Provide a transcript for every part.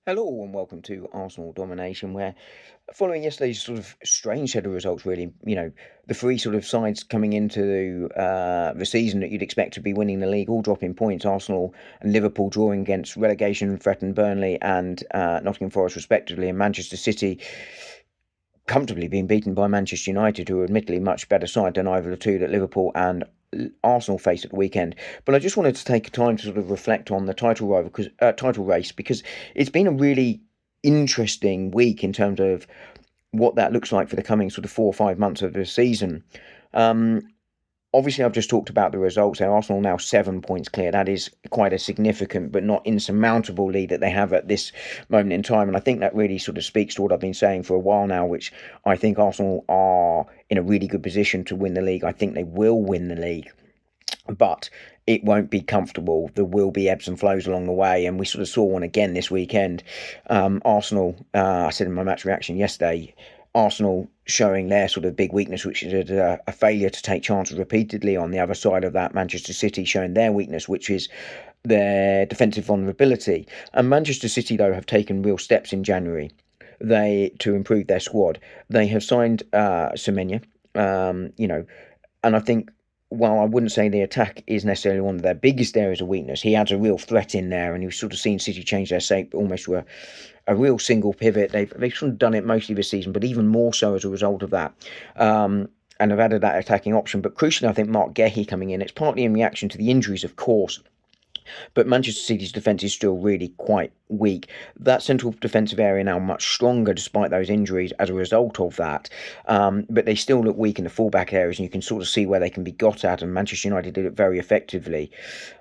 Hello and welcome to Arsenal Domination, where following yesterday's sort of strange set of results, really, the three sort of sides coming into the season that you'd expect to be winning the league, all dropping points. Arsenal and Liverpool drawing against relegation threatened Burnley and Nottingham Forest, respectively, and Manchester City comfortably being beaten by Manchester United, who are admittedly much better side than either of the two that Liverpool and Arsenal faced at the weekend. But I just wanted to take time to sort of reflect on the title race because it's been a really interesting week in terms of what that looks like for the coming sort of 4 or 5 months of the season. Um, Obviously, I've just talked about the results there. Arsenal now 7 points clear. That is quite a significant but not insurmountable lead that they have at this moment in time. And I think that really sort of speaks to what I've been saying for a while now, which I think Arsenal are in a really good position to win the league. I think they will win the league, but it won't be comfortable. There will be ebbs and flows along the way, and we sort of saw one again this weekend. Arsenal, I said in my match reaction yesterday, Arsenal showing their sort of big weakness, which is a failure to take chances repeatedly. On the other side of that, Manchester City showing their weakness, which is their defensive vulnerability. And Manchester City, though, have taken real steps in January to improve their squad. They have signed Semenya, and I think while I wouldn't say the attack is necessarily one of their biggest areas of weakness, he adds a real threat in there, and you've sort of seen City change their shape almost to a real single pivot. They've sort of done it mostly this season, but even more so as a result of that. And have added that attacking option. But crucially, I think Mark Gehi coming in, it's partly in reaction to the injuries, of course, but Manchester City's defence is still really quite weak. That central defensive area now much stronger despite those injuries as a result of that. But they still look weak in the fullback areas, and you can sort of see where they can be got at. And Manchester United did it very effectively.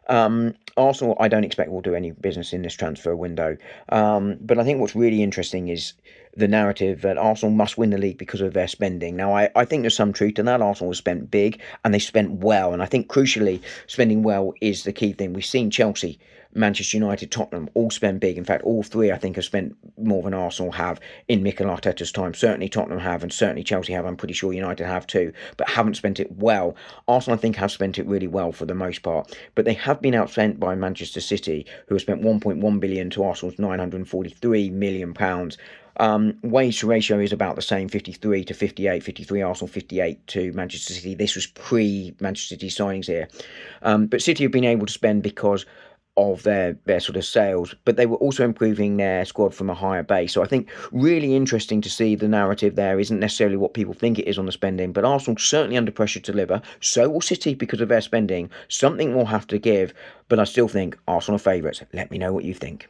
Arsenal, I don't expect will do any business in this transfer window. But I think what's really interesting is the narrative that Arsenal must win the league because of their spending. Now, I think there's some truth to that. Arsenal has spent big and they spent well. And I think crucially, spending well is the key thing. We've seen Chelsea, Manchester United, Tottenham all spend big. In fact, all three, I think, have spent more than Arsenal have in Mikel Arteta's time. Certainly Tottenham have, and certainly Chelsea have. I'm pretty sure United have too, but haven't spent it well. Arsenal, I think, have spent it really well for the most part, but they have been outspent by Manchester City, who have spent 1.1 billion to Arsenal's 943 million pounds. Wage to ratio is about the same, 53 to 58, 53 Arsenal, 58 to Manchester City. This was pre-Manchester City signings here. But City have been able to spend because of their sort of sales, but they were also improving their squad from a higher base. So I think really interesting to see the narrative there isn't necessarily what people think it is on the spending, but Arsenal certainly under pressure to deliver. So will City because of their spending. Something will have to give, but I still think Arsenal are favourites. Let me know what you think.